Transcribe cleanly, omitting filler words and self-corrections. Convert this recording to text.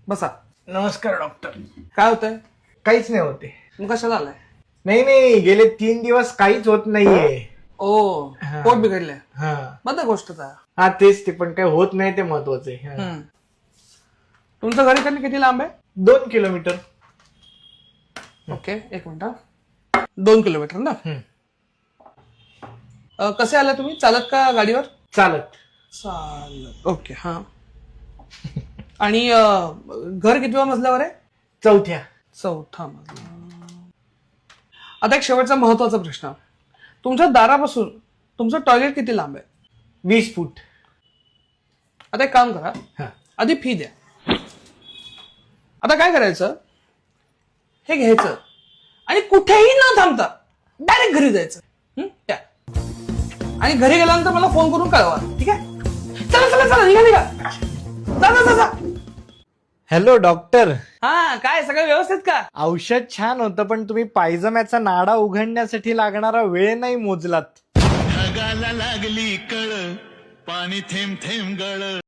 बसा. नमस्कार डॉक्टर. काय होतंय? काहीच नाही होते. मग कशाला आलाय? नाही गेले 3 दिवस काहीच होत नाहीये. ओ, हा. पोट बिघडलंय. हा बघा गोष्टचा. हा तेच ते, पण काही होत नाही ते महत्वाचे. तुमचं घरी त्यांनी किती लांब आहे? 2 किलोमीटर. ओके, एक मिनिट. 2 किलोमीटर ना? कसे आला तुम्ही? चालत का गाडीवर? चालत. चालत. ओके, हा. आणि घर कितव्या मजल्यावर आहे? 4थ्या. 4था मजला. आता एक शेवटचा महत्वाचा प्रश्न. तुमच्या दारापासून तुमचं टॉयलेट किती लांब आहे? 20 फूट. आता एक काम करा, हा. आधी फी द्या. आता काय करायचं, हे घ्यायचं आणि कुठेही न थांबता डायरेक्ट घरी जायचं. त्या आणि घरी गेल्यानंतर मला फोन करून कळवा, ठीक आहे? चला चला चला, निघा. जा जा जा. Hello doctor. हा, काय सगळं व्यवस्थित का? औषध छान होतं, पण तुम्ही पायजम्याचा नाडा उघडण्यासाठी लागणारा वेळ नाही मोजलात. ढगाला लागली कळ, पाणी थेंब थेंब गळ.